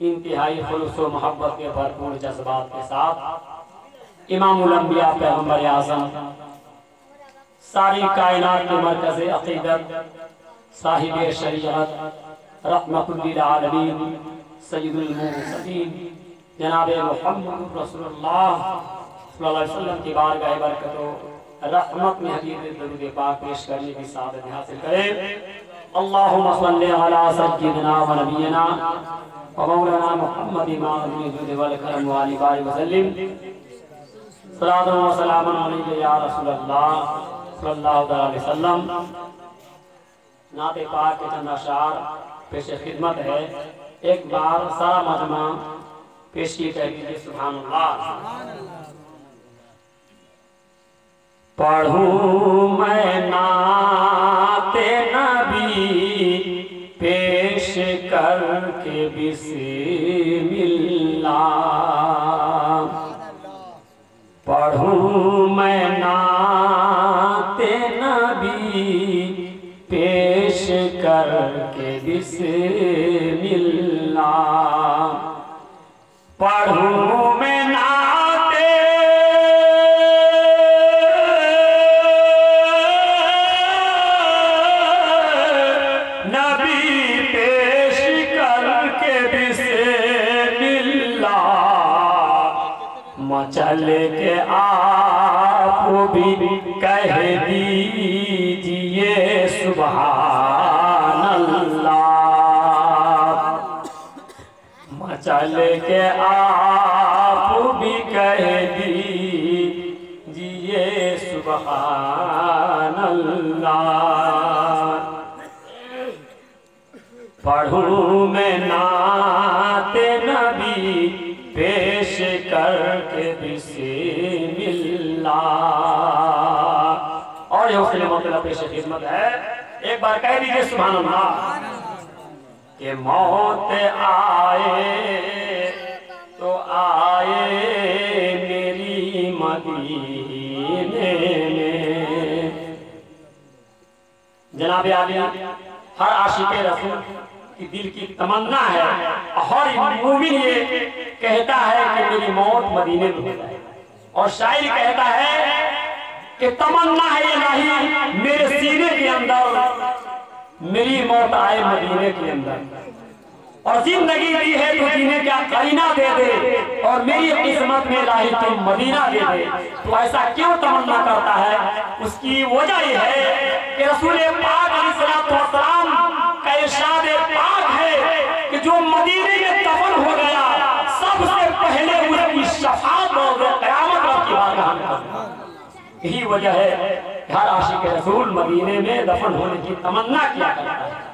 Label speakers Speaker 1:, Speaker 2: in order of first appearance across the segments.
Speaker 1: इंतहाई खुलूस व मोहब्बत के भरपूर जज्बात के साथ इमामुल अंबिया पैगंबर आज़म सारी कायनात के मरकज़ अक़ीदत साहिब शरीअत रहमतुल लिल आलमीन सय्यदुल मुरसलीन जनाब मुहम्मद रसूलुल्लाह सल्लल्लाहु अलैहि वसल्लम की बारगाह बरकत रहमत में हदीस दरूद पाक पेश करने की सादत हासिल करें। अल्लाहुम्मा सल्लि अला सय्यिदिना व नबियना व मौलाना मुहम्मद इमामुल जुद वल करम व आलि वसल्लम सलातु व सलामुन अलैका या रसूलल्लाह सल्लल्लाहु अलैहि वसल्लम। नाते पाक के चंद अशार पेश खिदमत है। एक बार सारा मजमा पेश की कह दीजिए सुभान अल्लाह। पढ़ूं मैं नाते नबी पेश करके बिस्मिल्लाह। पढ़ूं मैं नाते नबी पेश करके बिस्मिल्लाह। पढ़ूं मैं नाते नबी पेश करके बिस्मिल्लाह। मचल के आप भी कह दीजिए सुभान अल्लाह। मचल के आप भी कह दीजिए सुभान अल्लाह। पढ़ूं मैं नाते नबी पेश करके बिस्मिल्लाह। और ये उसके मतलब पेश खिदमत है। एक बार कह दीजिए सुभान अल्लाह। कि मौत आए तो आए मेरी मदीने में। जनाब आली हर आशिक़े रसूल की दिल की तमन्ना है, हर मूमिन ये कहता है कि मेरी मौत मदीने में हो जाए। और शायर कहता है कि तमन्ना है ये नहीं मेरे सीने के अंदर मेरी मौत आए मदीने के अंदर। और जिंदगी दी है तो जीने का करीना दे दे, और मेरी किस्मत में लाही तुम मदीना दे दे। तो ऐसा क्यों तमन्ना करता है? उसकी वजह यह है कि रसूल पाक अलैहिस्सलाम का इरशाद पाक है कि जो मदीने में दफन हो गया सबसे पहले उसकी शफाअत होगी क़यामत की बारगाह में। यही वजह है हर आशिक़ रसूल मदीने में दफन होने की तमन्ना किया करता है।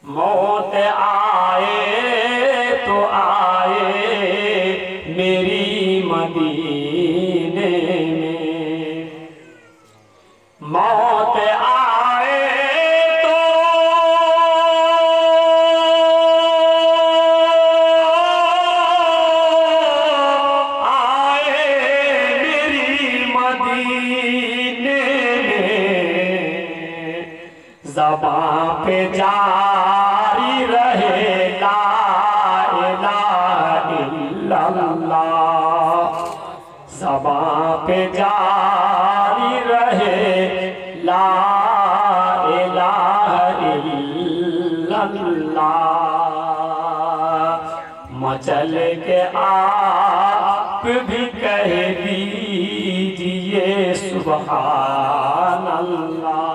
Speaker 1: मौत आए तो आए मेरी मदीने में। मौत आए तो आए मेरी मदीने में। ज़बां पे जारी रहे ला इलाहा इल्लल्लाह। ज़बां पे जारी रहे ला इलाहा इल्लल्लाह। मचल के आप भी कह दीजिए सुभान अल्लाह।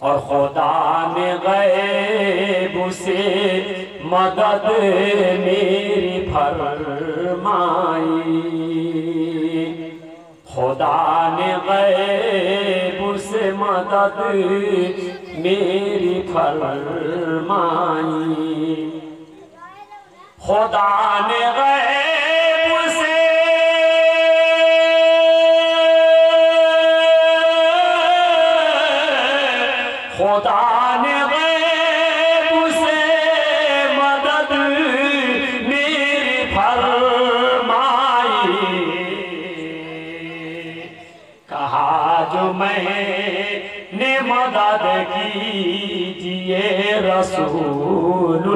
Speaker 1: और खुदा ने गैब से मदद मेरी फरमाई। खुदा ने गैब से मदद मेरी फरमाई। खुदा ने गैब से खुदा ने गैब से मदद मेरी फरमाई। कहा जो मैंने मदद की कीजिए रसूलुल्लाह।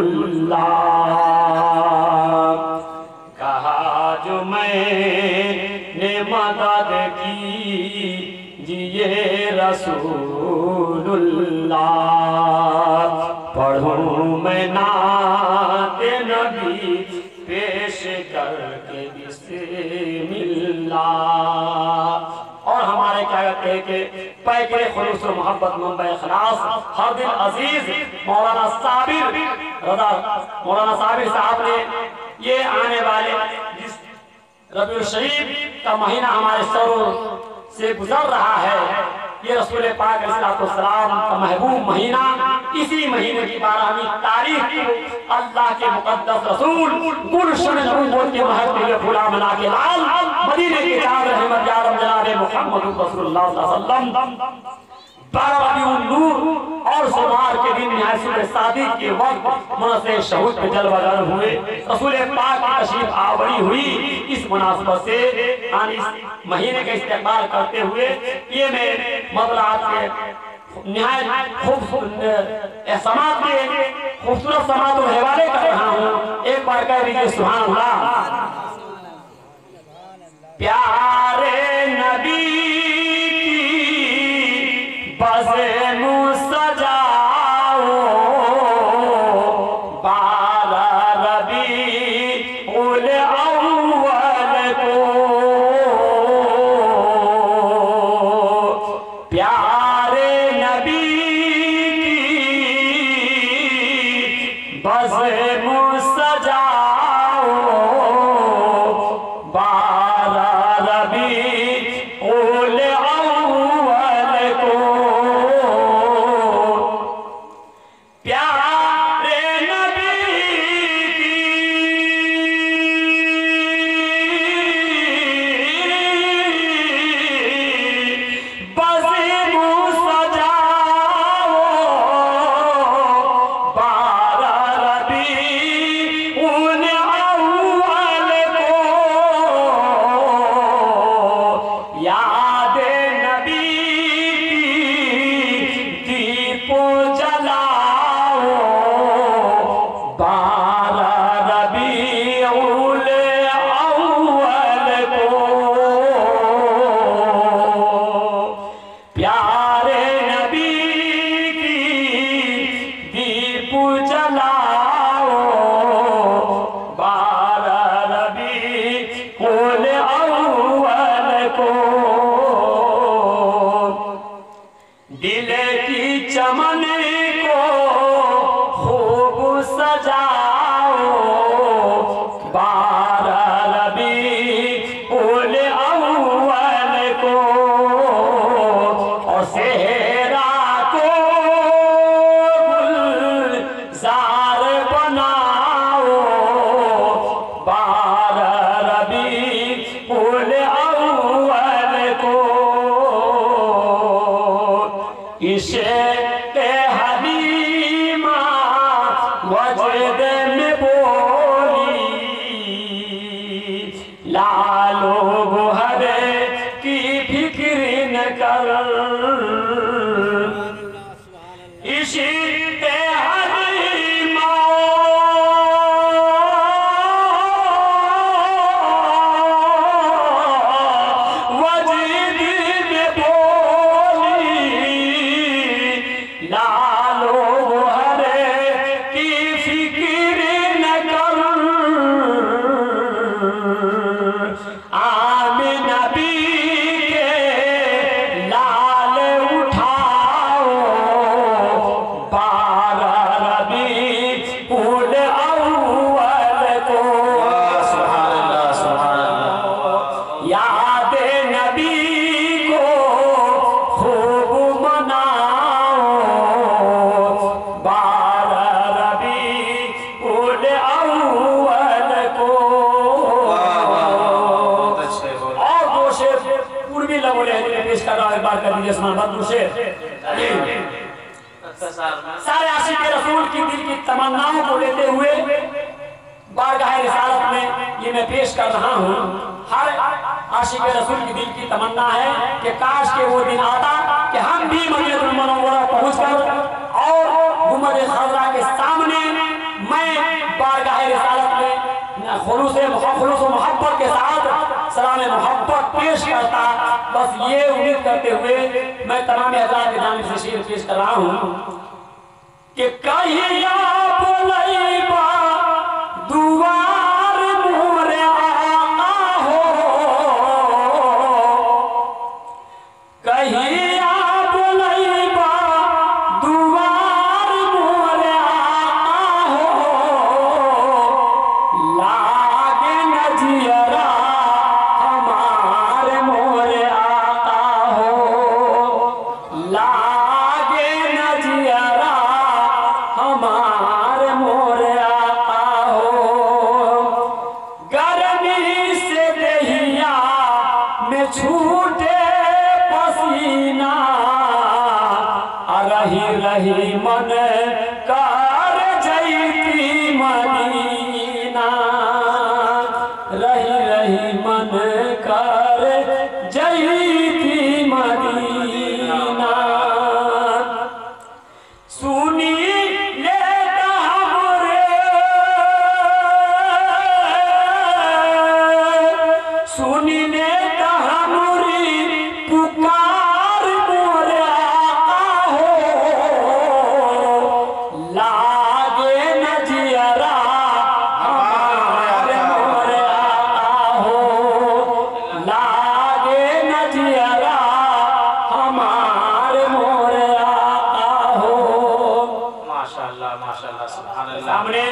Speaker 1: कहा जो मैंने मदद कीजिए रसूलुल्लाह। पढ़ूं मैं नाते नबी पेश करके बिस्मिल्लाह। और हमारे क्या कहते हैं कि पैकरे खुलूस और मोहब्बत मुंबई इखलास हर दिल अजीज मौलाना साबिर रजा मौलाना साबिर साहब ने ये आने वाले जिस रबीउल शरीफ का महीना हमारे सरों से गुजर रहा है, ये रसूल पाक अलैहिस्सलाम का महबूब महीना, इसी महीने की 12वीं तारीख को अल्लाह के मुकद्दस रसूल गुलशन नबूवत के महक में फूला मना के लाल मदीने के चाँद रहमत आलम जनाब मुहम्मद रसूलुल्लाह सल्लल्लाहु अलैहि वसल्लम 12 रबीउल नूर और सोमवार के दिन निहायत सादिक के वक्त मुनसे शहूद पे जलवागर हुए रसूल पाक की तशरीफ आवरी हुई। इस मुनासबत से इस महीने का इस्तेमाल करते हुए ये मैं मदरात के निहायत खूबसूरत के खूबसूरत समात और हवाले कर रहा हूँ। एक बार कह दीजिए सुभान अल्लाह। प्यारे नबी बज़े सजाओ 12 रबीउल अव्वल को। प्यारे नबी बज़े सजाओ 12 रबीउल अव्वल को। प्यारे नबी बज़े सजाओ 12 रबीउल अव्वल को। याद नबी दीप जलाओ 12 रबीउल अव्वल को। प्यारे नबी की दीप जलाओ 12 रबीउल अव्वल को। दिल की चमन को खूब सजाओ 12 रबीउल अव्वल को। और सेहरा को गुलजार बनाओ 12 रबीउल अव्वल को। इश्क़ हलीमा वजद में बोली लालो गोहर की फिक्र न कर। इश्क़ हलीमा वजद में बोली लालो गोहर की फिक्र न कर। आमिन नबी के लाल उठाओ 12 रबीउल अव्वल को। सुभान अल्लाह सुभान अल्लाह। याद नबी को खूब मनाओ 12 रबीउल अव्वल को। और दो शेर पूर्वी लबों लहजे में पेश कर रहा हूं, एक बार कर दीजिए सुभान अल्लाह। दो शेर सारे आशिक रसूल की दिल की तमन्नाओं को लेते हुए बारगाह रिसालत में ये मैं पेश कर रहा हूँ। हर आशिक रसूल की दिल की तमन्ना है कि काश के वो दिन आता कि हम भी मदीनतुल मुनव्वरा पहुंचकर और गुंबद खज़रा के सामने मैं बारगाह रिसालत में खुलूस मोहब्बत के साथ सलाम मोहब्बत पेश करता। बस ये उम्मीद करते हुए मैं तमाम हज़रात की जानिब से शेर पेश कर रहा हूँ कि कहीं आप लईबा दुआर मोरे आका हो, कहीं आप लईबा दुआर मोरे आका हो, लागे नजियरा हमारे मोरे आका हो, लागे नजियरा हमार मोरे आका हो। गर्मी से दहिया में छूटे पसीना, रही रही मन कर जैती मदीना, रही रही मन कर जैती मदीना। सुनी सुनी ले हमरी पुकार मोरे आका हो, लागे नजियरा हमारे मोरे आका हो, लागे नजियरा हमारे मोरे आका हो। माशाअल्लाह माशाअल्लाह सुभान अल्लाह। सामने